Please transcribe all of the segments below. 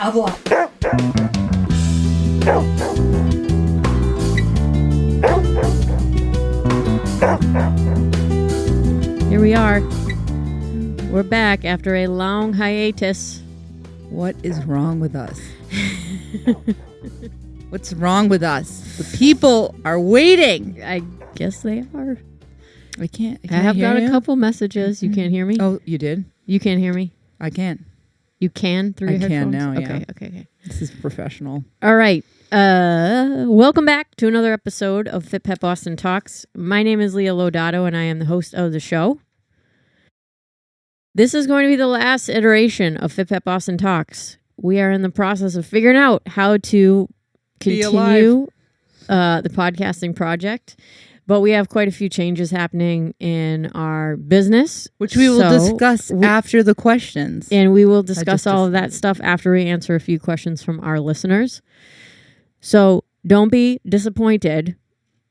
Avoir. Here we are. We're back after a long hiatus. What is wrong with us? What's wrong with us? The people are waiting. I guess they are. I have got a couple messages. You can't hear me? Oh, you did? You can't hear me? I can. You can through your headphones? I can now, yeah. Okay. This is professional. All right. Welcome back to another episode of FPB Boston Talks. My name is Leah Lodato, and I am the host of the show. This is going to be the last iteration of FPB Boston Talks. We are in the process of figuring out how to continue the podcasting project, but we have quite a few changes happening in our business, which we will discuss after the questions. And we will discuss all of that stuff after we answer a few questions from our listeners. So don't be disappointed,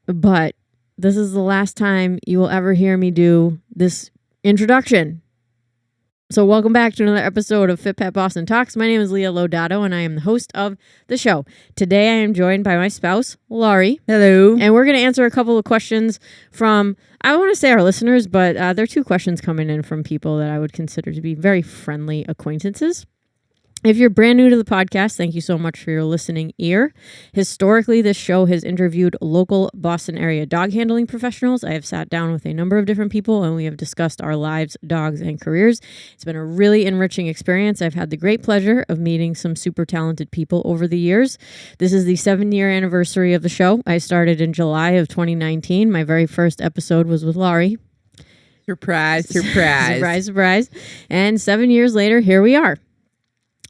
but this is the last time you will ever hear me do this introduction. So welcome back to another episode of FPB Boston Talks. My name is Leah Lodato, and I am the host of the show. Today, I am joined by my spouse, Lori. Hello. And we're going to answer a couple of questions from, I want to say our listeners, but there are two questions coming in from people that I would consider to be very friendly acquaintances. If you're brand new to the podcast, thank you so much for your listening ear. Historically, this show has interviewed local Boston area dog handling professionals. I have sat down with a number of different people and we have discussed our lives, dogs, and careers. It's been a really enriching experience. I've had the great pleasure of meeting some super talented people over the years. This is the 7-year anniversary of the show. I started in July of 2019. My very first episode was with Lori. Surprise. Surprise. And 7 years later, here we are.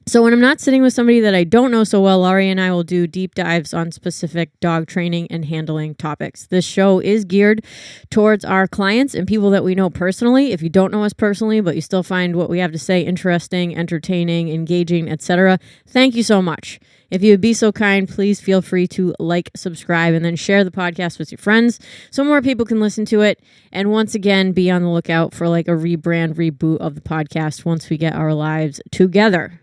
So when I'm not sitting with somebody that I don't know so well, Lori and I will do deep dives on specific dog training and handling topics. This show is geared towards our clients and people that we know personally. If you don't know us personally, but you still find what we have to say interesting, entertaining, engaging, etc., thank you so much. If you would be so kind, please feel free to like, subscribe, and then share the podcast with your friends so more people can listen to it. And once again, be on the lookout for like a reboot of the podcast once we get our lives together.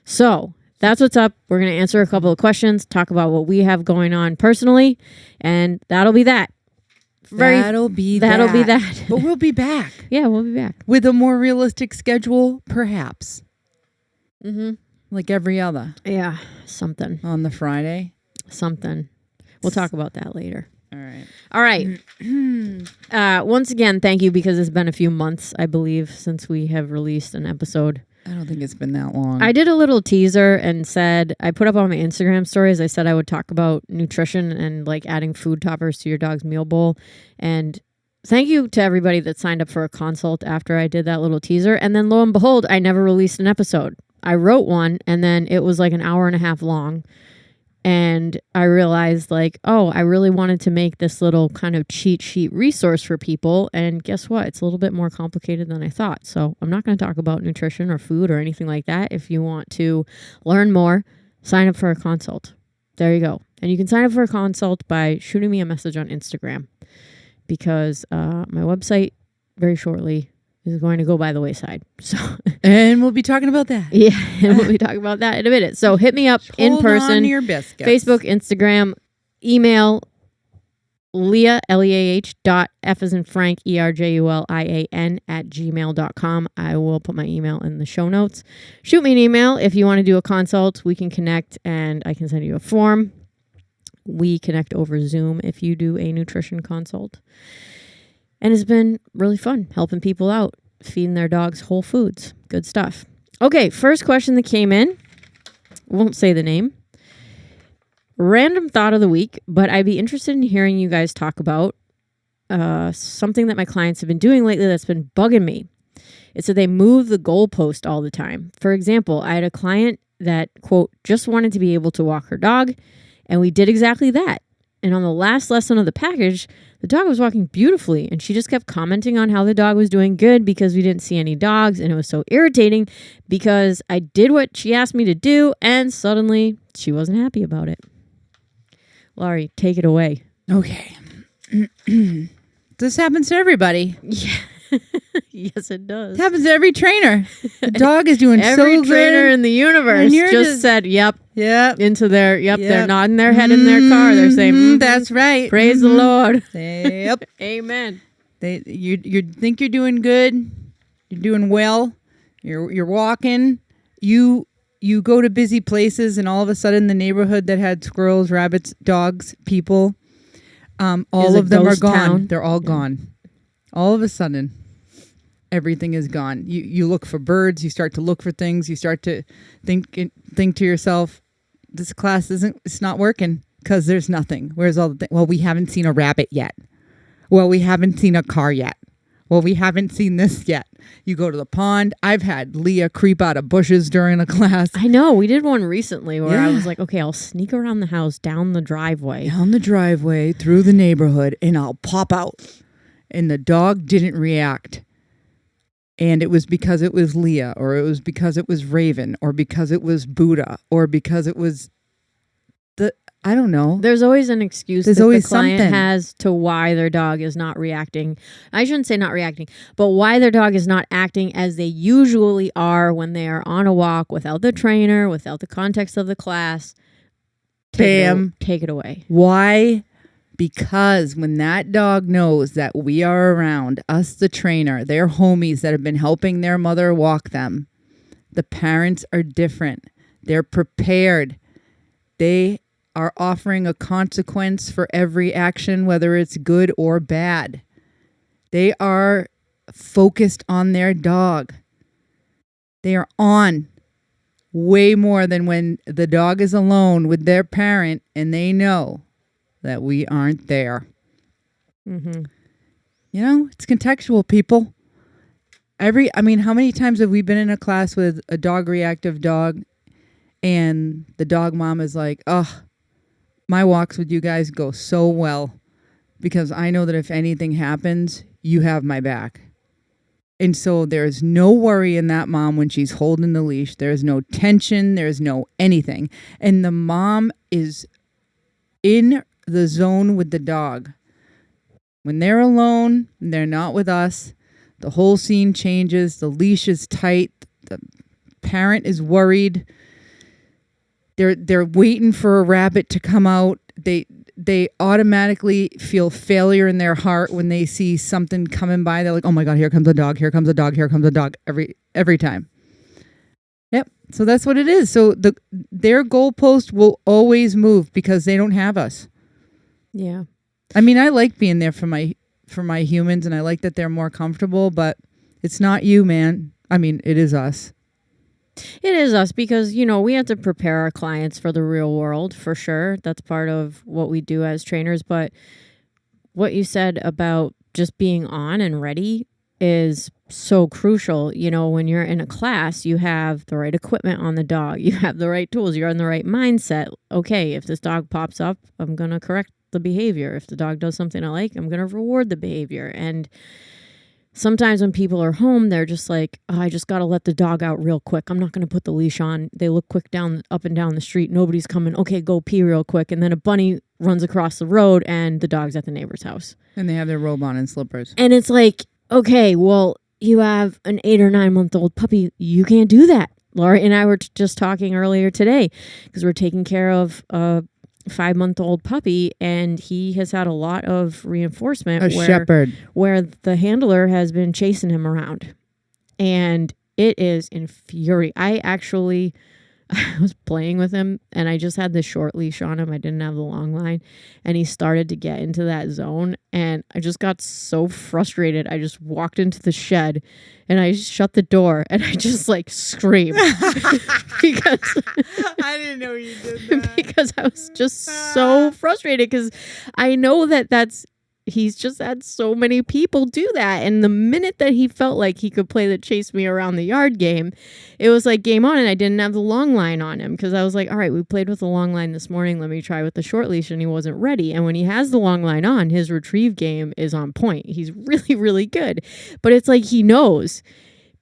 So that's what's up. We're going to answer a couple of questions, talk about what we have going on personally, and that'll be that. That'll be that. But we'll be back. Yeah, we'll be back. With a more realistic schedule, perhaps. Mm-hmm. Like every other. Yeah, something. On the Friday? Something. We'll talk about that later. All right. Once again, thank you, because it's been a few months, I believe, since we have released an episode. I don't think it's been that long. I did a little teaser and said, I put up on my Instagram stories, I said I would talk about nutrition and like adding food toppers to your dog's meal bowl. And thank you to everybody that signed up for a consult after I did that little teaser. And then lo and behold, I never released an episode. I wrote one and then it was like an hour and a half long. And I realized like, oh, I really wanted to make this little kind of cheat sheet resource for people. And guess what? It's a little bit more complicated than I thought. So I'm not going to talk about nutrition or food or anything like that. If you want to learn more, sign up for a consult. There you go. And you can sign up for a consult by shooting me a message on Instagram, because my website very shortly is going to go by the wayside. So, and we'll be talking about that. Yeah, and we'll be talking about that in a minute. So hit me up in person. Hold on to your biscuits. Facebook, Instagram, email, Leah, Leah, F as in Frank, ERJULIAN @gmail.com. I will put my email in the show notes. Shoot me an email if you want to do a consult. We can connect and I can send you a form. We connect over Zoom if you do a nutrition consult. And it's been really fun helping people out, feeding their dogs whole foods. Good stuff. Okay, first question that came in. Won't say the name. Random thought of the week, but I'd be interested in hearing you guys talk about something that my clients have been doing lately that's been bugging me. It's that they move the goalpost all the time. For example, I had a client that, quote, just wanted to be able to walk her dog, and we did exactly that. And on the last lesson of the package, the dog was walking beautifully, and she just kept commenting on how the dog was doing good because we didn't see any dogs, and it was so irritating because I did what she asked me to do, and suddenly she wasn't happy about it. Laurie, take it away. Okay. This happens to everybody. Yeah. Yes, it does. It happens to every trainer. The dog is doing so good. Every trainer in the universe just said, yep, into their, they're nodding their head in their car. They're saying, that's right. Praise the Lord. Yep. Amen. You think you're doing good. You're doing well. You're walking. You go to busy places, and all of a sudden, the neighborhood that had squirrels, rabbits, dogs, people, all of them are gone. Town. They're all gone. All of a sudden, everything is gone. You look for birds. You start to look for things. You start to think to yourself, this class it's not working because there's nothing. Where's all the things? Well, we haven't seen a rabbit yet. Well, we haven't seen a car yet. Well, we haven't seen this yet. You go to the pond. I've had Leah creep out of bushes during a class. I know. We did one recently where I was like, okay, I'll sneak around the house, down the driveway. Through the neighborhood, and I'll pop out. And the dog didn't react. And it was because it was Leah, or it was because it was Raven, or because it was Buddha, or because it was I don't know. There's always an excuse There's that always the client something. has to why their dog is not reacting. I shouldn't say not reacting, but why their dog is not acting as they usually are when they are on a walk without the trainer, without the context of the class. Take it away. Why? Because when that dog knows that we are around, us, the trainer, their homies that have been helping their mother walk them, the parents are different. They're prepared. They are offering a consequence for every action, whether it's good or bad. They are focused on their dog. They are on way more than when the dog is alone with their parent and they know that we aren't there. Mm-hmm. You know, it's contextual, people. How many times have we been in a class with a dog reactive dog and the dog mom is like, oh, my walks with you guys go so well because I know that if anything happens, you have my back. And so there's no worry in that mom when she's holding the leash. There's no tension. There's no anything. And the mom is in the zone with the dog. When they're alone, they're not with us, the whole scene changes. The leash is tight. The parent is worried. They're waiting for a rabbit to come out. They automatically feel failure in their heart when they see something coming by. They're like, oh my God, here comes a dog, here comes a dog, here comes a dog, every time. Yep. So that's what it is. So their goalpost will always move because they don't have us. Yeah. I mean, I like being there for my humans, and I like that they're more comfortable, but it's not you, man. I mean, it is us. It is us because, we have to prepare our clients for the real world, for sure. That's part of what we do as trainers. But what you said about just being on and ready is so crucial. When you're in a class, you have the right equipment on the dog. You have the right tools. You're in the right mindset. Okay, if this dog pops up, I'm going to correct the behavior. If the dog does something I like, I'm going to reward the behavior. And sometimes when people are home, they're just like, oh, I just got to let the dog out real quick. I'm not going to put the leash on. They look quick up and down the street. Nobody's coming. Okay, go pee real quick. And then a bunny runs across the road and the dog's at the neighbor's house. And they have their robe on and slippers. And it's like, okay, well, you have an 8 or 9 month old puppy. You can't do that. Lori and I were just talking earlier today because we're taking care of a 5-month-old puppy, and he has had a lot of reinforcement. Shepherd. Where the handler has been chasing him around. And it is infuriating. I was playing with him, and I just had the short leash on him. I didn't have the long line. And he started to get into that zone, and I just got so frustrated. I just walked into the shed, and I shut the door, and I just screamed. Because I didn't know you did that. Because I was just so frustrated, because I know he's just had so many people do that. And the minute that he felt like he could play the chase me around the yard game, it was like game on. And I didn't have the long line on him because I was like, all right, we played with the long line this morning. Let me try with the short leash. And he wasn't ready. And when he has the long line on, his retrieve game is on point. He's really, really good. But it's like he knows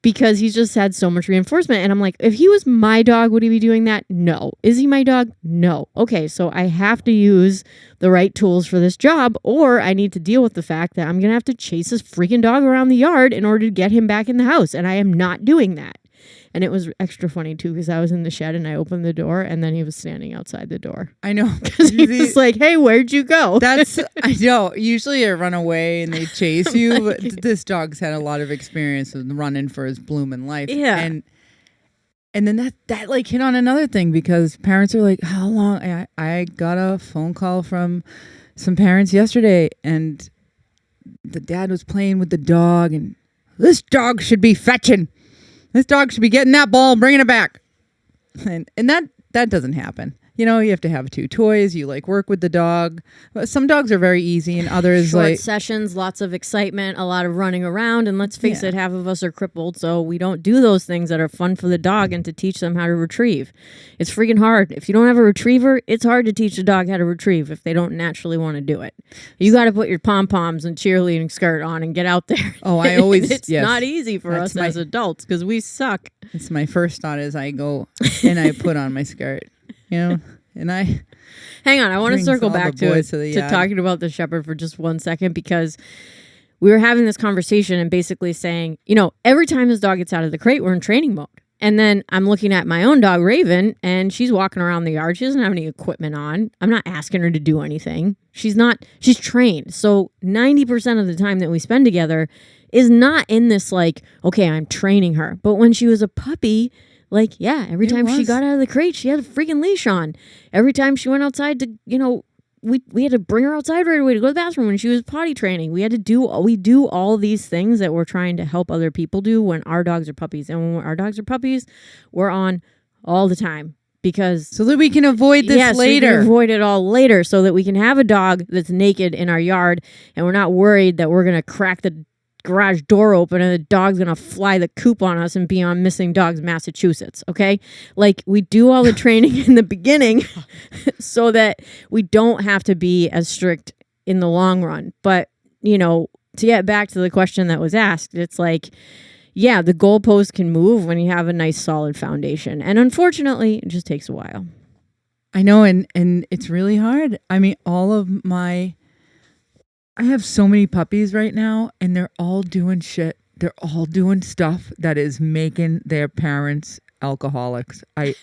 because he's just had so much reinforcement. And I'm like, if he was my dog, would he be doing that? No. Is he my dog? No. Okay, so I have to use the right tools for this job, or I need to deal with the fact that I'm going to have to chase this freaking dog around the yard in order to get him back in the house. And I am not doing that. And it was extra funny, too, because I was in the shed and I opened the door and then he was standing outside the door. I know. Because he was like, hey, where'd you go? I know. Usually I run away and they chase you, but this dog's had a lot of experience with running for his blooming life. Yeah. And then that like hit on another thing, because parents are like, how long? I got a phone call from some parents yesterday, and the dad was playing with the dog, and this dog should be fetching. This dog should be getting that ball and bringing it back. And that doesn't happen. You know, you have to have 2 toys. You like work with the dog. Some dogs are very easy, and others short sessions, lots of excitement, a lot of running around. And let's face it, half of us are crippled, so we don't do those things that are fun for the dog and to teach them how to retrieve. It's freaking hard. If you don't have a retriever, it's hard to teach a dog how to retrieve if they don't naturally want to do it. You got to put your pom-poms and cheerleading skirt on and get out there. Oh, I always... It's not easy for us as adults because we suck. It's my first thought is I go and I put on my skirt. You know, and I... Hang on, I want to circle back to talking about the shepherd for just 1 second, because we were having this conversation and basically saying, you know, every time this dog gets out of the crate, we're in training mode. And then I'm looking at my own dog, Raven, and she's walking around the yard. She doesn't have any equipment on. I'm not asking her to do anything. She's trained. So 90% of the time that we spend together is not in this like, okay, I'm training her. But when she was a puppy... Like, yeah, every time she got out of the crate, she had a freaking leash on. Every time she went outside to, you know, we had to bring her outside right away to go to the bathroom when she was potty training. We do all these things that we're trying to help other people do when our dogs are puppies. And when our dogs are puppies, we're on all the time. Because so that we can avoid this later. We can avoid it all later, so that we can have a dog that's naked in our yard and we're not worried that we're going to crack the garage door open and the dog's gonna fly the coop on us and be on Missing Dogs Massachusetts. Okay, like we do all the training in the beginning so that we don't have to be as strict in the long run. But you know, to get back to the question that was asked, it's like, yeah, the goalpost can move when you have a nice solid foundation, and unfortunately it just takes a while. I know, and it's really hard. I mean, I have so many puppies right now, and they're all doing shit. They're all doing stuff that is making their parents alcoholics. I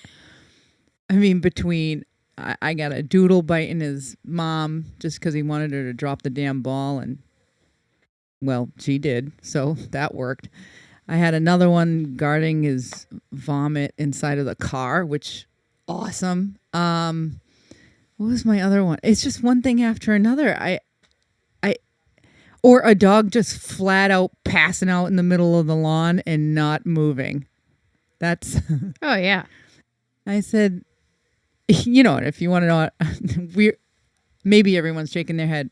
mean, between I got a doodle biting his mom just because he wanted her to drop the damn ball, and well, she did, so that worked. I had another one guarding his vomit inside of the car, which awesome. What was my other one? It's just one thing after another. Or a dog just flat out passing out in the middle of the lawn and not moving. That's... Oh, yeah. I said, you know, if you want to know, maybe everyone's shaking their head.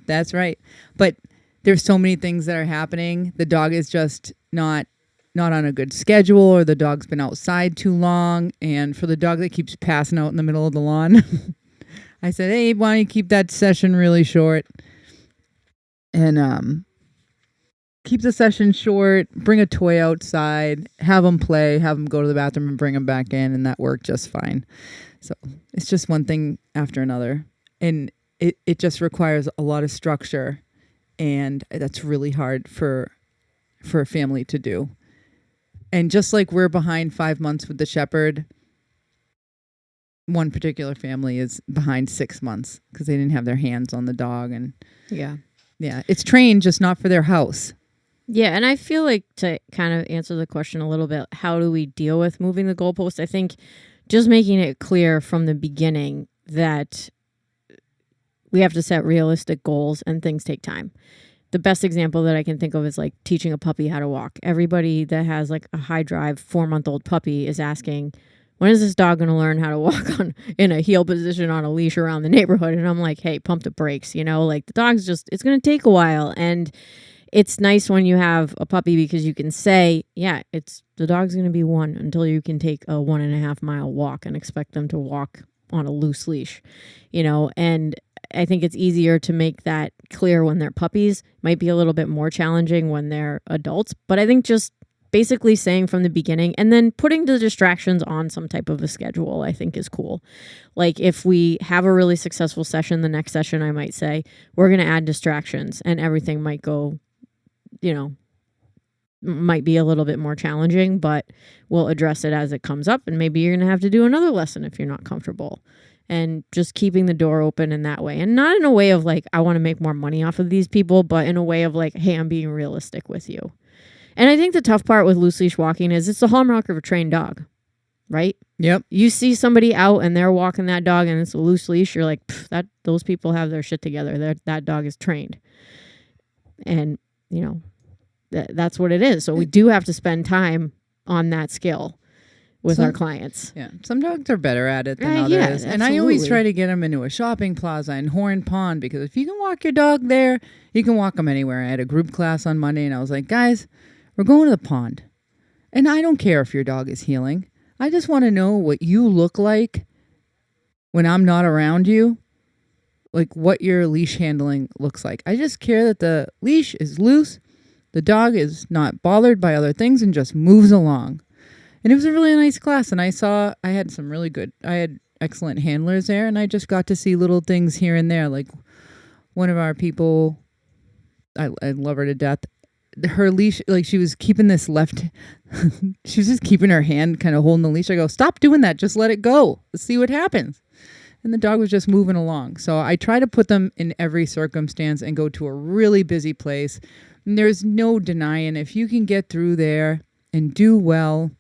That's right. But there's so many things that are happening. The dog is just not on a good schedule, or the dog's been outside too long. And for the dog that keeps passing out in the middle of the lawn, I said, hey, why don't you keep that session really short? And keep the session short, bring a toy outside, have them play, have them go to the bathroom and bring them back in, and that worked just fine. So it's just one thing after another. And it just requires a lot of structure, and that's really hard for a family to do. And just like we're behind 5 months with the shepherd, one particular family is behind 6 months because they didn't have their hands on the dog. And yeah, it's trained, just not for their house. Yeah, and I feel like, to kind of answer the question a little bit, how do we deal with moving the goalpost? I think just making it clear from the beginning that we have to set realistic goals and things take time. The best example that I can think of is like teaching a puppy how to walk. Everybody that has like a high drive 4-month-old puppy is asking, when is this dog going to learn how to walk in a heel position on a leash around the neighborhood? And I'm like, hey, pump the brakes, you know, like the dog's it's going to take a while. And it's nice when you have a puppy because you can say, yeah, the dog's going to be 1 until you can take a 1.5 mile walk and expect them to walk on a loose leash, you know. And I think it's easier to make that clear when they're puppies. Might be a little bit more challenging when they're adults, but I think just basically saying from the beginning and then putting the distractions on some type of a schedule, I think is cool. Like if we have a really successful session, the next session I might say, we're going to add distractions and everything might go, might be a little bit more challenging, but we'll address it as it comes up. And maybe you're going to have to do another lesson if you're not comfortable. And just keeping the door open in that way. And not in a way of like, I want to make more money off of these people, but in a way of like, hey, I'm being realistic with you. And I think the tough part with loose leash walking is it's the hallmark of a trained dog, right? Yep. You see somebody out and they're walking that dog and it's a loose leash. You're like, those people have their shit together. That dog is trained. And, that's what it is. So we do have to spend time on that skill with our clients. Yeah. Some dogs are better at it than others. Yeah, and absolutely. I always try to get them into a shopping plaza in Horn Pond because if you can walk your dog there, you can walk them anywhere. I had a group class on Monday and I was like, guys, we're going to the pond. And I don't care if your dog is healing. I just want to know what you look like when I'm not around you, like what your leash handling looks like. I just care that the leash is loose, the dog is not bothered by other things and just moves along. And it was a really nice class. And I had excellent handlers there. And I just got to see little things here and there. Like one of our people, I love her to death. Her leash, like she was keeping this she was just keeping her hand kind of holding the leash. I go, stop doing that. Just let it go. Let's see what happens. And the dog was just moving along. So I try to put them in every circumstance and go to a really busy place. And there's no denying if you can get through there and do well,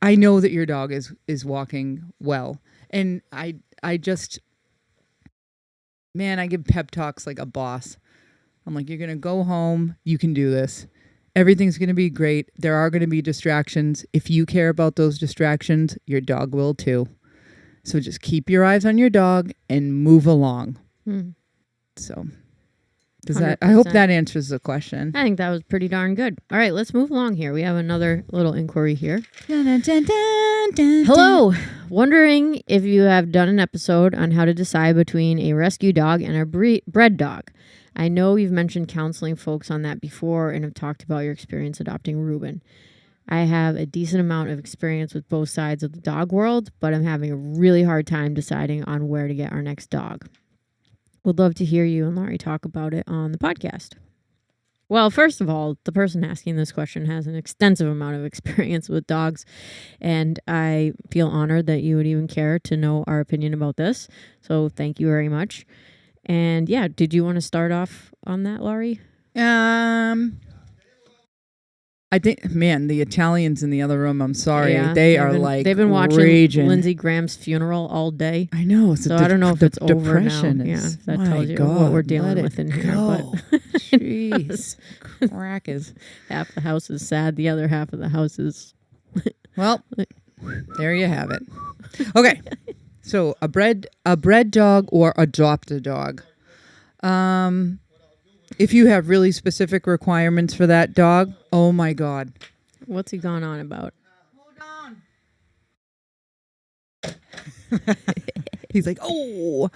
I know that your dog is walking well. And I give pep talks like a boss. I'm like, you're going to go home. You can do this. Everything's going to be great. There are going to be distractions. If you care about those distractions, your dog will too. So just keep your eyes on your dog and move along. So I hope that answers the question. I think that was pretty darn good. All right, let's move along here. We have another little inquiry here. Dun, dun, dun, dun, dun, Hello. Wondering if you have done an episode on how to decide between a rescue dog and a bred dog. I know you've mentioned counseling folks on that before and have talked about your experience adopting Ruben. I have a decent amount of experience with both sides of the dog world, but I'm having a really hard time deciding on where to get our next dog. Would love to hear you and Lori talk about it on the podcast. Well, first of all, the person asking this question has an extensive amount of experience with dogs, and I feel honored that you would even care to know our opinion about this. So thank you very much. And yeah, did you want to start off on that, Lori? I think, man, the Italians in the other room, I'm sorry. Yeah, They've been watching raging. Lindsey Graham's funeral all day. I know. So I don't know if it's over now. Depression Yeah, is, that my tells you God, what we're dealing with in here. go. But Jeez. Crackers. half the house is sad. The other half of the house is... Well, there you have it. Okay. So a bred dog or adopt a dog. If you have really specific requirements for that dog, oh my God. What's he gone on about? Hold on. He's like, oh.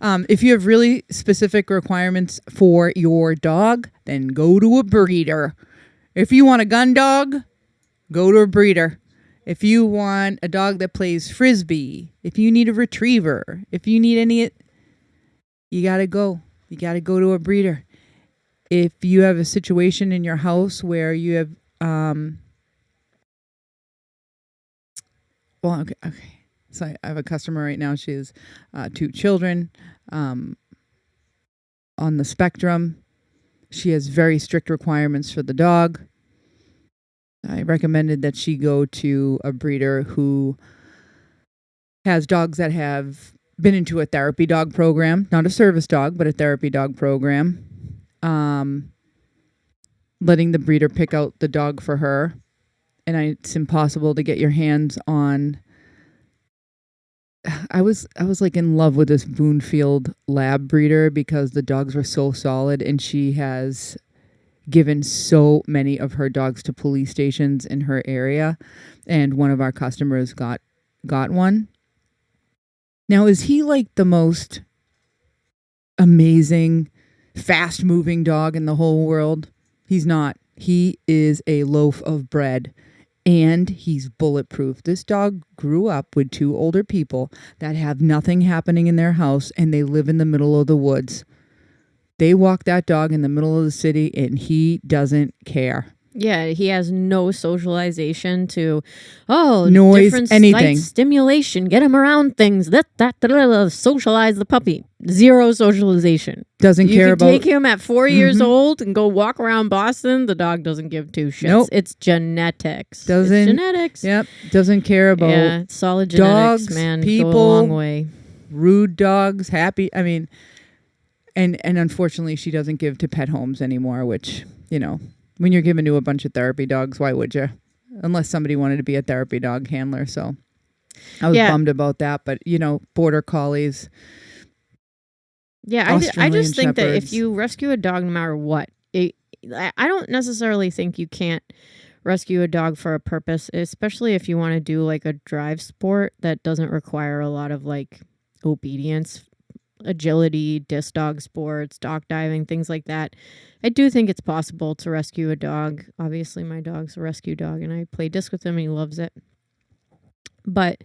If you have really specific requirements for your dog, then go to a breeder. If you want a gun dog, go to a breeder. If you want a dog that plays frisbee, if you need a retriever, if you need you got to go. You got to go to a breeder. If you have a situation in your house where you have, okay. So I have a customer right now. She has 2 children on the spectrum. She has very strict requirements for the dog. I recommended that she go to a breeder who has dogs that have been into a therapy dog program, not a service dog, but a therapy dog program. Letting the breeder pick out the dog for her. And it's impossible to get your hands on. I was like in love with this Boonfield lab breeder because the dogs were so solid, and she has given so many of her dogs to police stations in her area, and one of our customers got one. Now, is he like the most amazing, fast-moving dog in the whole world? He's not. He is a loaf of bread, and he's bulletproof. This dog grew up with 2 older people that have nothing happening in their house, and they live in the middle of the woods. They walk that dog in the middle of the city, and he doesn't care. Yeah, he has no socialization to, oh, Noise, different anything. sight stimulation, get him around things, socialize the puppy. Zero socialization. Doesn't You care can about. take him at 4 years old and go walk around Boston. The dog doesn't give 2 shits. Nope. It's genetics. Doesn't- It's genetics. Yep, doesn't care about Yeah, solid genetics, dogs, man. people, go a long way. rude dogs, happy. I mean, and unfortunately, she doesn't give to pet homes anymore, which, you know, when you're giving to a bunch of therapy dogs, why would you? Unless somebody wanted to be a therapy dog handler. So I was bummed about that. But, you know, border collies. Yeah, I Australian just think that if Shepherds. you rescue a dog, no matter what, I don't necessarily think you can't rescue a dog for a purpose, especially if you want to do like a drive sport that doesn't require a lot of like obedience, agility, disc dog sports, dock diving, things like that. I do think it's possible to rescue a dog. Obviously, my dog's a rescue dog, and I play disc with him, and he loves it. But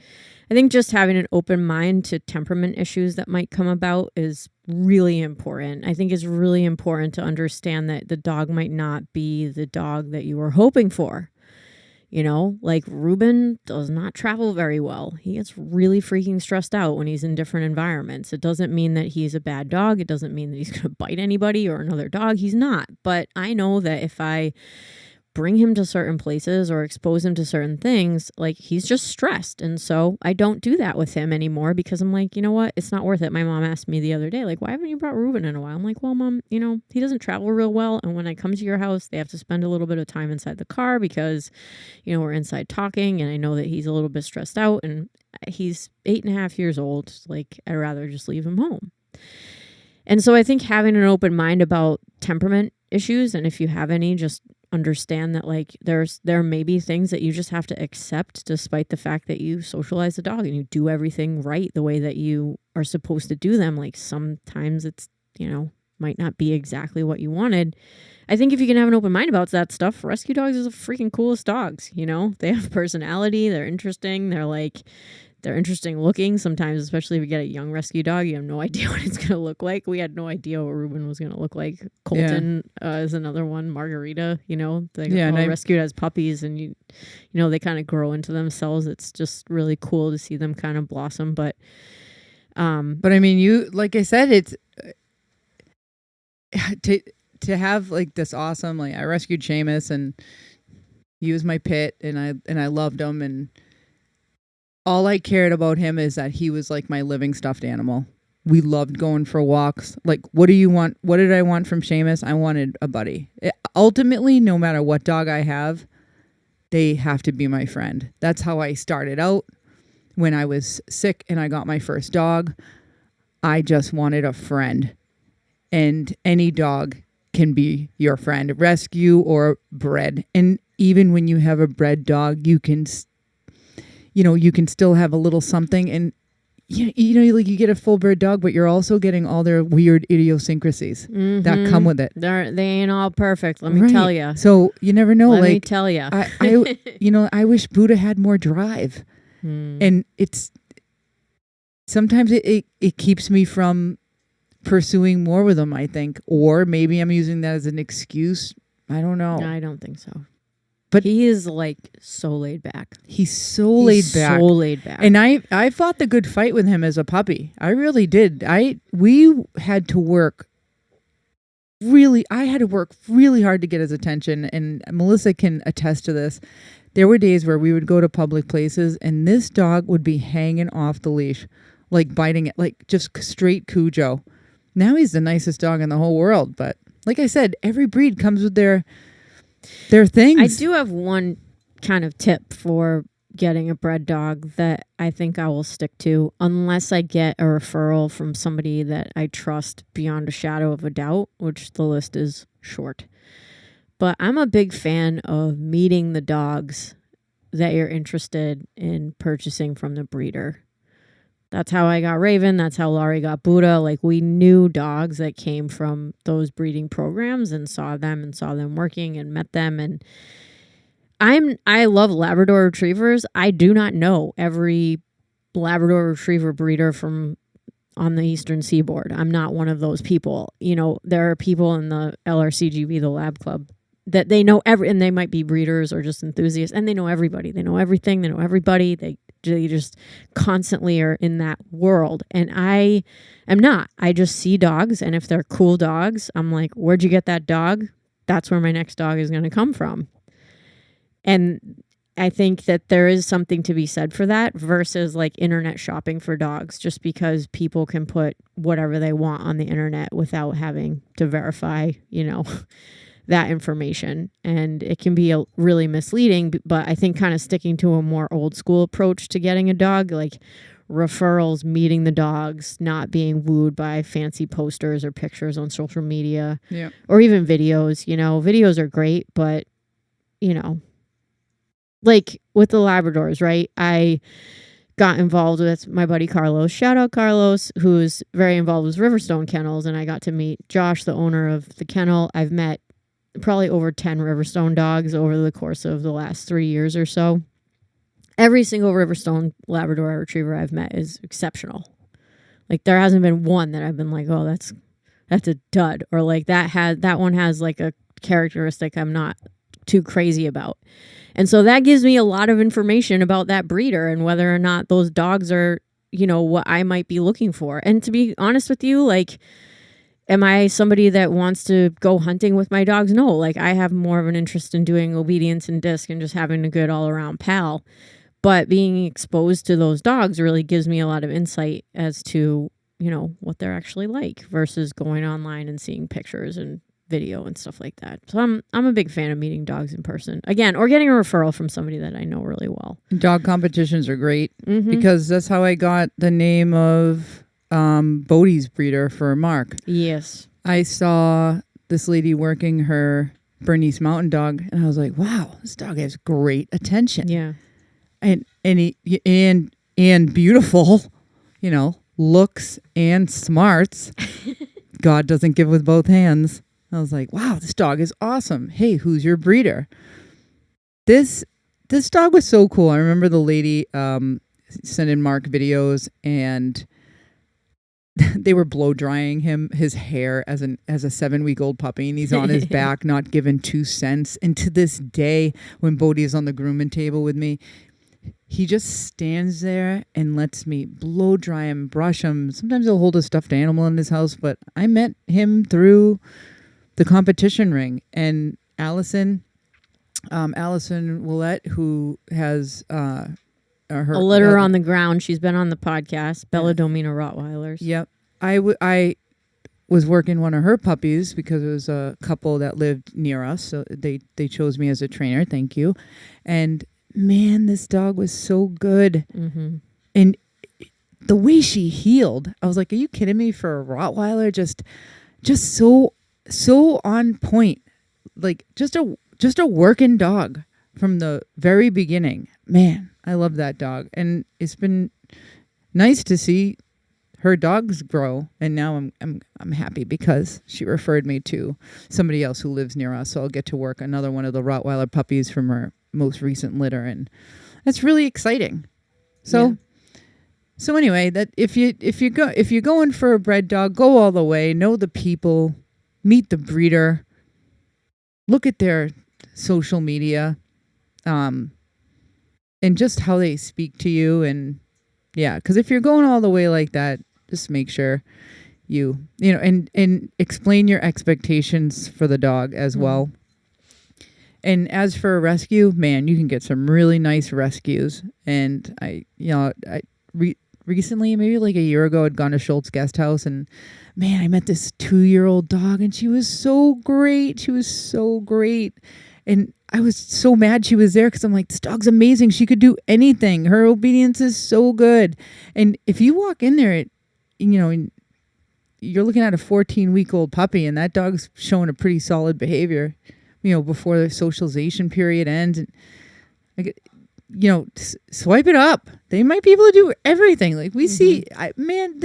I think just having an open mind to temperament issues that might come about is really important. I think it's really important to understand that the dog might not be the dog that you were hoping for. You know, like Ruben does not travel very well. He gets really freaking stressed out when he's in different environments. It doesn't mean that he's a bad dog. It doesn't mean that he's going to bite anybody or another dog. He's not. But I know that if I bring him to certain places or expose him to certain things, like he's just stressed. And so I don't do that with him anymore because I'm like, you know what? It's not worth it. My mom asked me the other day, like, why haven't you brought Ruben in a while? I'm like, well, Mom, you know, he doesn't travel real well. And when I come to your house, they have to spend a little bit of time inside the car because, you know, we're inside talking and I know that he's a little bit stressed out and he's 8.5 years old. Like, I'd rather just leave him home. And so I think having an open mind about temperament issues, and if you have any, just understand that like there may be things that you just have to accept despite the fact that you socialize the dog and you do everything right the way that you are supposed to do them. Like sometimes it's, you know, might not be exactly what you wanted. I think if you can have an open mind about that stuff, rescue dogs is the freaking coolest dogs. You know, they have personality, they're interesting, they're interesting looking sometimes, especially if you get a young rescue dog. You have no idea what it's going to look like. We had no idea what Ruben was going to look like. Colton is another one. Margarita, you know, they all rescued as puppies and you know, they kind of grow into themselves. It's just really cool to see them kind of blossom. But I mean, you, like I said, it's to have like this awesome, like I rescued Seamus and he was my pit and I loved him, and all I cared about him is that he was like my living stuffed animal. We loved going for walks. Like, what do you want? What did I want from Seamus? I wanted a buddy. Ultimately, no matter what dog I have, they have to be my friend. That's how I started out. When I was sick and I got my first dog, I just wanted a friend. And any dog can be your friend, rescue or bred. And even when you have a bred dog, you can still have a little something. And, you know, like you get a full bred dog, but you're also getting all their weird idiosyncrasies that come with it. They ain't all perfect, let me tell you. So you never know. Let me tell you. I wish Buddha had more drive. And it's sometimes it keeps me from pursuing more with him, I think. Or maybe I'm using that as an excuse. I don't know. I don't think so. But he is like so laid back. He's so laid back. And I fought the good fight with him as a puppy. I really did. We had to work I had to work really hard to get his attention, and Melissa can attest to this. There were days where we would go to public places and this dog would be hanging off the leash, like biting it, like just straight Cujo. Now he's the nicest dog in the whole world. But like I said, every breed comes with their things. I do have one kind of tip for getting a bred dog that I think I will stick to, unless I get a referral from somebody that I trust beyond a shadow of a doubt, which the list is short. But I'm a big fan of meeting the dogs that you're interested in purchasing from the breeder That's how I got Raven. That's how Lori got Buddha. Like, we knew dogs that came from those breeding programs and saw them working and met them. And I love Labrador retrievers. I do not know every Labrador retriever breeder from on the Eastern Seaboard. I'm not one of those people. You know, there are people in the LRCGB, the Lab Club, that they know and they might be breeders or just enthusiasts, and they know everybody. They know everything. They know everybody. They just constantly are in that world. And I am not. I just see dogs, and if they're cool dogs, I'm like, where'd you get that dog? That's where my next dog is going to come from. And I think that there is something to be said for that versus like internet shopping for dogs, just because people can put whatever they want on the internet without having to verify, you know, that information. And it can be really misleading, but I think kind of sticking to a more old school approach to getting a dog, like referrals, meeting the dogs, not being wooed by fancy posters or pictures on social media, or even videos. You know, videos are great, but, you know, like with the Labradors, right? I got involved with my buddy Carlos. Shout out Carlos, who's very involved with Riverstone Kennels. And I got to meet Josh, the owner of the kennel. I've met probably over 10 Riverstone dogs over the course of the last 3 years or so. Every single Riverstone Labrador retriever I've met is exceptional. Like, there hasn't been one that I've been like, oh, that's a dud. Or like that one has like a characteristic I'm not too crazy about. And so that gives me a lot of information about that breeder and whether or not those dogs are, you know, what I might be looking for. And to be honest with you, like, am I somebody that wants to go hunting with my dogs? No, like, I have more of an interest in doing obedience and disc and just having a good all around pal. But being exposed to those dogs really gives me a lot of insight as to, you know, what they're actually like versus going online and seeing pictures and video and stuff like that. So I'm a big fan of meeting dogs in person again, or getting a referral from somebody that I know really well. Dog competitions are great because that's how I got the name of Bodie's breeder for Mark. Yes. I saw this lady working her Bernese Mountain Dog, and I was like, wow, this dog has great attention. Yeah. And beautiful, you know, looks and smarts. God doesn't give with both hands. I was like, wow, this dog is awesome. Hey, who's your breeder? This dog was so cool. I remember the lady sending Mark videos, and they were blow drying his hair as a 7-week-old puppy, and he's on his back, not given 2 cents. And to this day, when Bodie is on the grooming table with me, he just stands there and lets me blow dry him, brush him. Sometimes he'll hold a stuffed animal in his house, but I met him through the competition ring. And Allison Willette, who has her a litter on the ground. She's been on the podcast. Bella Domina Rottweilers. Yep. I was working one of her puppies because it was a couple that lived near us. So they chose me as a trainer. Thank you. And man, this dog was so good. Mm-hmm. And the way she healed, I was like, are you kidding me? For a Rottweiler, just so on point. Like just a working dog from the very beginning. Man, I love that dog. And it's been nice to see her dogs grow. And now I'm happy because she referred me to somebody else who lives near us. So I'll get to work another one of the Rottweiler puppies from her most recent litter. And that's really exciting. So anyway, that if you're going for a bred dog, go all the way, know the people, meet the breeder, look at their social media, and just how they speak to you. And yeah, because if you're going all the way like that, just make sure you know, and explain your expectations for the dog as well. And as for a rescue, man, you can get some really nice rescues. And I recently, maybe like a year ago, I'd gone to Schultz Guest House, and man, I met this 2-year-old dog, and she was so great. And I was so mad she was there because I'm like, this dog's amazing. She could do anything. Her obedience is so good. And if you walk in there, you're looking at a 14-week-old puppy, and that dog's showing a pretty solid behavior, before the socialization period ends. And, swipe it up. They might be able to do everything. Like we see, I remember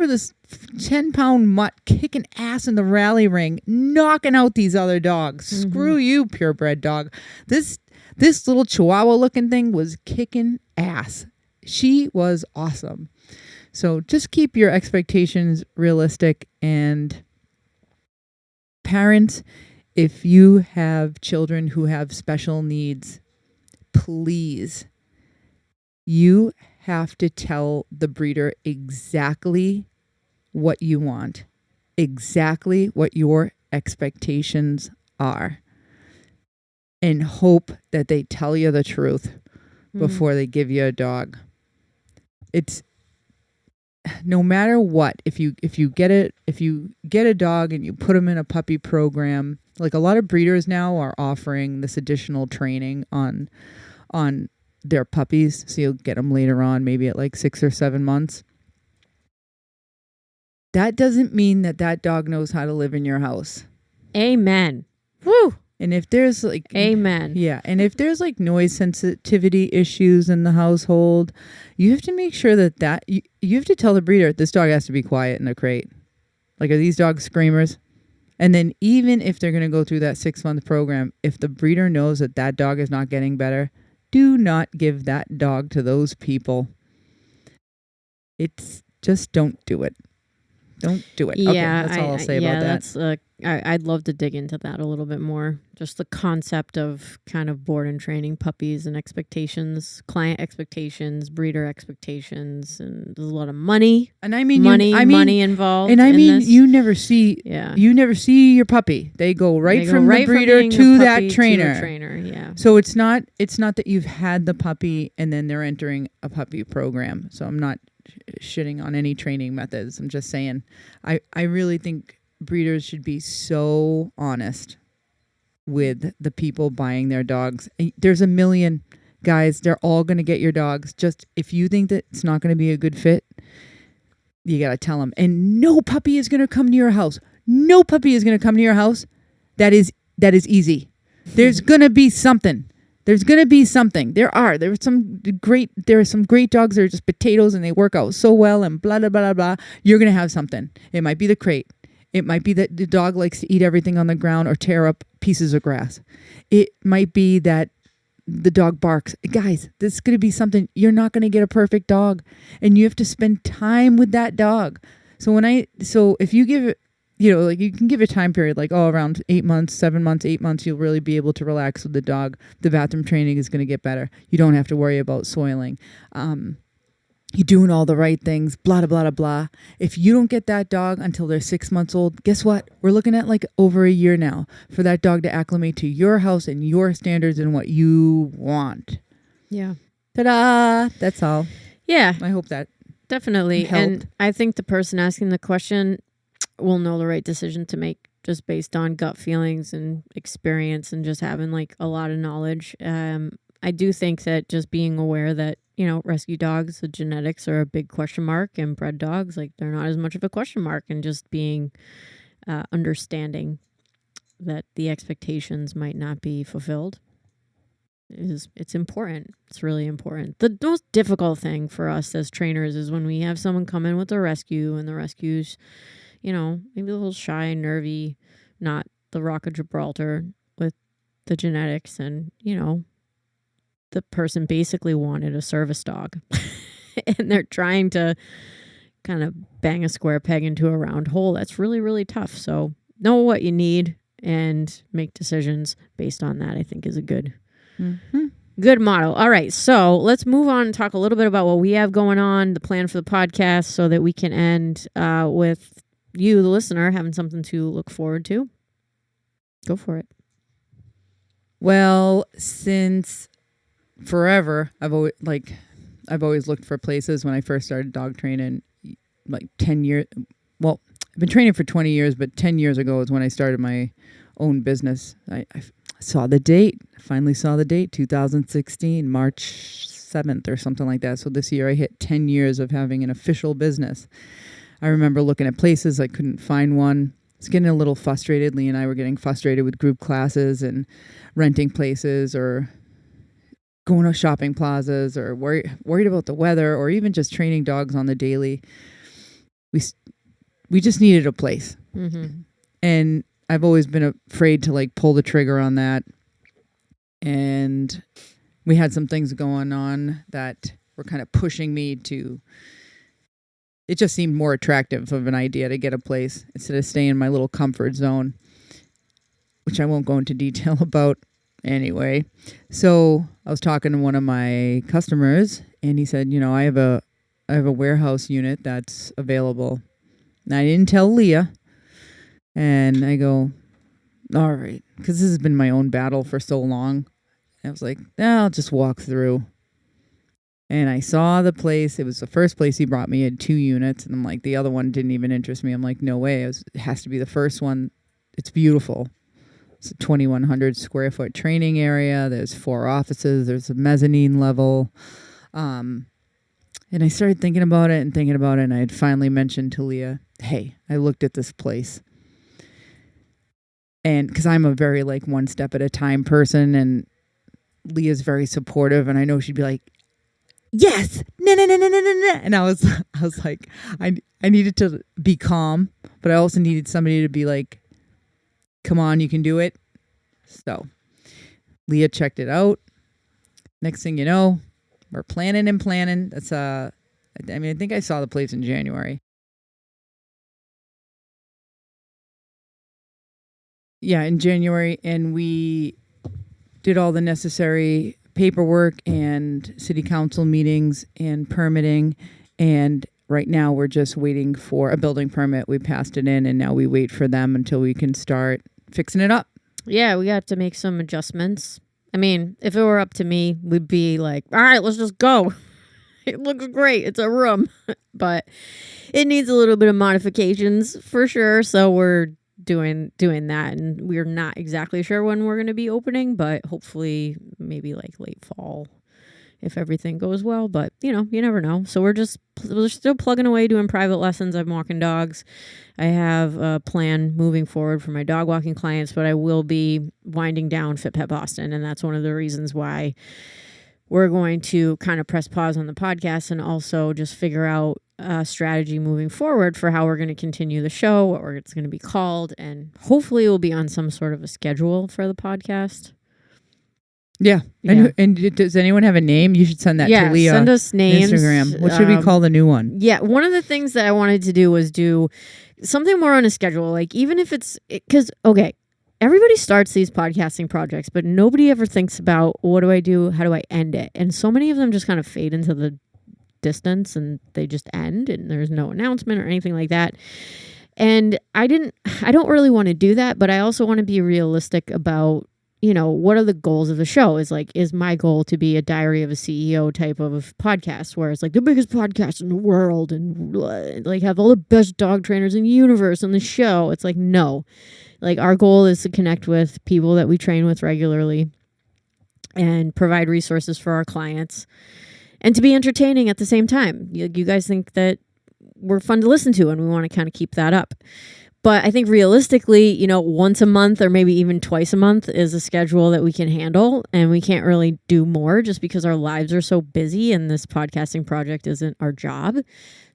this 10-pound mutt kicking ass in the rally ring, knocking out these other dogs. Screw you, purebred dog. This little Chihuahua looking thing was kicking ass. She was awesome. So just keep your expectations realistic. And parents, if you have children who have special needs, please, you have to tell the breeder exactly what you want, exactly what your expectations are, and hope that they tell you the truth before they give you a dog. It's no matter what, if you get a dog and you put them in a puppy program, like a lot of breeders now are offering this additional training on their puppies, so you'll get them later on, maybe at like 6 or 7 months. That doesn't mean that dog knows how to live in your house. Amen. Woo. And if there's like amen. Yeah, and if there's like noise sensitivity issues in the household, you have to make sure that you have to tell the breeder this dog has to be quiet in a crate. Like, are these dogs screamers? And then even if they're going to go through that 6-month program, if the breeder knows that dog is not getting better, do not give that dog to those people. It's just don't do it. Don't do it. Yeah, okay, that's all I'll say about that. That's, I'd love to dig into that a little bit more. Just the concept of kind of board and training puppies and expectations, client expectations, breeder expectations, and there's a lot of money. And I mean, money involved. And I mean, this. you never see your puppy. They go right from the breeder to that trainer. Yeah. So it's not that you've had the puppy and then they're entering a puppy program. So I'm not shitting on any training methods. I'm just saying, I really think breeders should be so honest with the people buying their dogs. There's a million guys. They're all going to get your dogs. Just if you think that it's not going to be a good fit, you got to tell them. And no puppy is going to come to your house. No puppy is going to come to your house. That is easy. There's going to be something. There's going to be something. There are some great dogs that are just potatoes and they work out so well and blah, blah, blah, blah. You're going to have something. It might be the crate. It might be that the dog likes to eat everything on the ground or tear up pieces of grass. It might be that the dog barks. Guys, this is going to be something. You're not going to get a perfect dog, and you have to spend time with that dog. So if you give it, like you can give a time period, like, around 8 months, 7 months, 8 months, you'll really be able to relax with the dog. The bathroom training is going to get better. You don't have to worry about soiling. You're doing all the right things, blah, blah, blah, blah. If you don't get that dog until they're 6 months old, guess what? We're looking at like over a year now for that dog to acclimate to your house and your standards and what you want. Yeah. Ta-da! That's all. Yeah. I hope that definitely helped. And I think the person asking the question will know the right decision to make just based on gut feelings and experience and just having like a lot of knowledge. I do think that just being aware that, rescue dogs, the genetics are a big question mark, and bred dogs, like, they're not as much of a question mark, and just being understanding that the expectations might not be fulfilled it's important. It's really important. The most difficult thing for us as trainers is when we have someone come in with a rescue and the rescue's, maybe a little shy, nervy, not the Rock of Gibraltar with the genetics, and, the person basically wanted a service dog and they're trying to kind of bang a square peg into a round hole. That's really, really tough. So know what you need and make decisions based on that, I think, is a good motto. All right. So let's move on and talk a little bit about what we have going on, the plan for the podcast, so that we can end with you, the listener, having something to look forward to. Go for it. Well, since forever, I've always looked for places. When I first started dog training, like 10 years. Well, I've been training for 20 years, but 10 years ago is when I started my own business. I saw the date. Finally saw the date, 2016, March 7th or something like that. So this year I hit 10 years of having an official business. I remember looking at places. I couldn't find one. I was getting a little frustrated. Lee and I were getting frustrated with group classes and renting places or going to shopping plazas or worried about the weather or even just training dogs on the daily. We just needed a place. Mm-hmm. And I've always been afraid to like pull the trigger on that. And we had some things going on that were kind of pushing me to, it just seemed more attractive of an idea to get a place instead of staying in my little comfort zone, which I won't go into detail about anyway. So I was talking to one of my customers and he said, I have a warehouse unit that's available. And I didn't tell Leah. And I go, all right, because this has been my own battle for so long. I was like, I'll just walk through. And I saw the place. It was the first place he brought me. It had 2 units. And I'm like, the other one didn't even interest me. I'm like, no way. It has to be the first one. It's beautiful. It's a 2,100 square foot training area. There's 4 offices. There's a mezzanine level. And I started thinking about it. And I had finally mentioned to Leah, hey, I looked at this place. And because I'm a very like one step at a time person, and Leah's very supportive, and I know she'd be like, yes, no. And I was like, I needed to be calm, but I also needed somebody to be like, come on, you can do it. So Leah checked it out. Next thing you know, we're planning. That's I think I saw the place in January. Yeah, in January, and we did all the necessary paperwork and city council meetings and permitting. And right now we're just waiting for a building permit. We passed it in and now we wait for them until we can start fixing it up. Yeah, we got to make some adjustments. I mean, if it were up to me, we'd be like, all right, let's just go. It looks great. It's a room. But it needs a little bit of modifications for sure. So we're doing that, and we're not exactly sure when we're going to be opening, but hopefully maybe like late fall if everything goes well. But you never know. So we're still plugging away doing private lessons. I'm walking dogs. I have a plan moving forward for my dog walking clients, but I will be winding down Fit Pet Boston, and that's one of the reasons why we're going to kind of press pause on the podcast and also just figure out a strategy moving forward for how we're going to continue the show, what it's going to be called, and hopefully it will be on some sort of a schedule for the podcast. Yeah. And does anyone have a name? You should send that to Leah. Send us names. Instagram. What should we call the new one? Yeah. One of the things that I wanted to do was do something more on a schedule. Like even if because, okay, everybody starts these podcasting projects, but nobody ever thinks about what do I do? How do I end it? And so many of them just kind of fade into the distance and they just end and there's no announcement or anything like that. And I don't really want to do that, but I also want to be realistic about, what are the goals of the show? Is my goal to be a Diary of a CEO type of podcast where it's like the biggest podcast in the world and like have all the best dog trainers in the universe on the show? It's like, no. Like our goal is to connect with people that we train with regularly and provide resources for our clients and to be entertaining at the same time. You guys think that we're fun to listen to and we want to kind of keep that up. But I think realistically, once a month or maybe even twice a month is a schedule that we can handle, and we can't really do more just because our lives are so busy and this podcasting project isn't our job.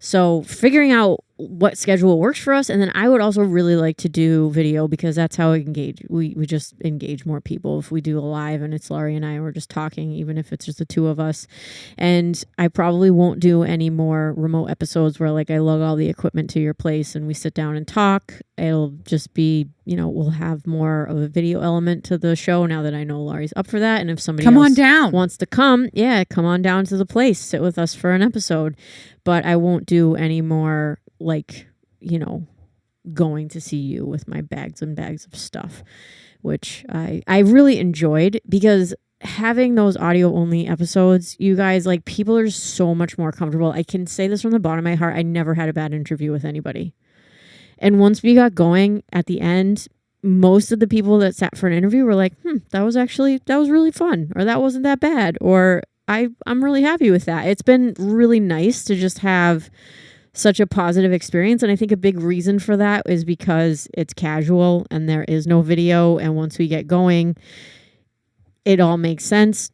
So figuring out what schedule works for us. And then I would also really like to do video because that's how we engage. We just engage more people if we do a live and it's Lori and I and we're just talking, even if it's just the 2 of us. And I probably won't do any more remote episodes where like I lug all the equipment to your place and we sit down and talk. It'll just be, we'll have more of a video element to the show now that I know Lori's up for that. And if somebody wants to come on down to the place, sit with us for an episode. But I won't do any more like, going to see you with my bags and bags of stuff, which I really enjoyed because having those audio only episodes, you guys, like people are so much more comfortable. I can say this from the bottom of my heart. I never had a bad interview with anybody. And once we got going at the end, most of the people that sat for an interview were like, that was really fun, or that wasn't that bad, or I'm really happy with that. It's been really nice to just have such a positive experience. And I think a big reason for that is because it's casual and there is no video. And once we get going, it all makes sense.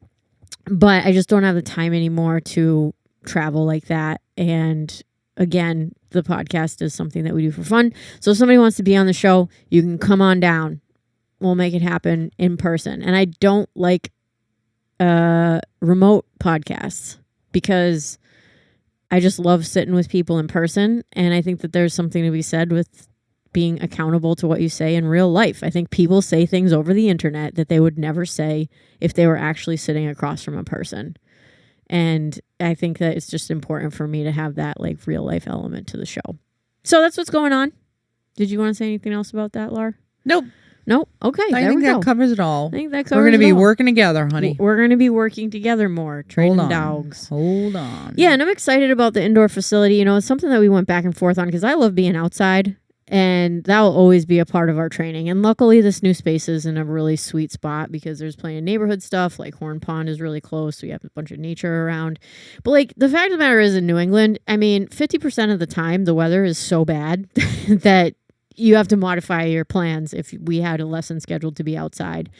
But I just don't have the time anymore to travel like that. And again, the podcast is something that we do for fun. So if somebody wants to be on the show, you can come on down. We'll make it happen in person. And I don't like remote podcasts because I just love sitting with people in person. And I think that there's something to be said with being accountable to what you say in real life. I think people say things over the internet that they would never say if they were actually sitting across from a person. And I think that it's just important for me to have that like real life element to the show. So that's what's going on. Did you want to say anything else about that, Laura? Nope. Nope. Okay. I think that covers it all. I think that covers We're going to it be all. working together, honey. We're going to be working together more, training dogs. Hold on. Yeah, and I'm excited about the indoor facility. You know, it's something that we went back and forth on because I love being outside. And that will always be a part of our training. And luckily, this new space is in a really sweet spot because there's plenty of neighborhood stuff. Like Horn Pond is really close. So you have a bunch of nature around. But like the fact of the matter is in New England, I mean, 50% of the time, the weather is so bad that you have to modify your plans if we had a lesson scheduled to be outside,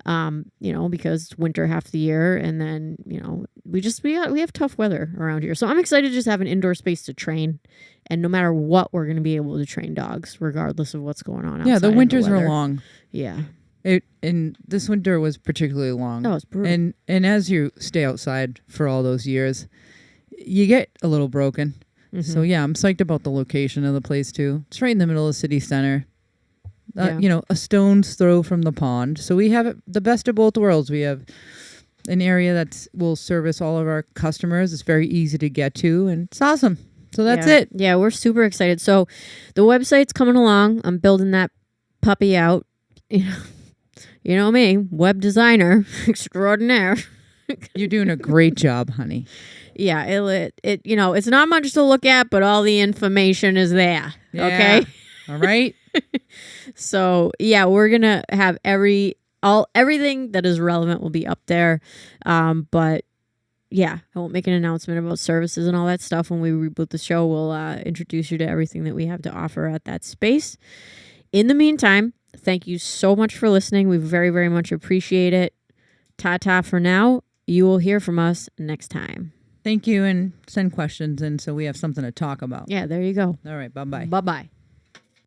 you know, because it's winter half the year. And then, you know, we have tough weather around here. So I'm excited to just have an indoor space to train. And no matter what, we're going to be able to train dogs, regardless of what's going on outside. Yeah, the winters are long. Yeah. And this winter was particularly long. Oh, it's brutal. And as you stay outside for all those years, you get a little broken. Mm-hmm. So, yeah, I'm psyched about the location of the place, too. It's right in the middle of the city center. You know, a stone's throw from the pond. So we have the best of both worlds. We have an area that will service all of our customers. It's very easy to get to, and it's awesome. So that's it. Yeah, we're super excited. So the website's coming along. I'm building that puppy out. You know me, web designer extraordinaire. You're doing a great job, honey. Yeah, it you know, it's not much to look at, but all the information is there. Yeah. Okay. All right. So yeah, we're gonna have everything that is relevant will be up there. But yeah, I won't make an announcement about services and all that stuff. When we reboot the show, we'll introduce you to everything that we have to offer at that space. In the meantime, thank you so much for listening. We very, very much appreciate it. Ta-ta for now. You will hear from us next time. Thank you, and send questions in so we have something to talk about. Yeah, there you go. All right, bye-bye. Bye-bye.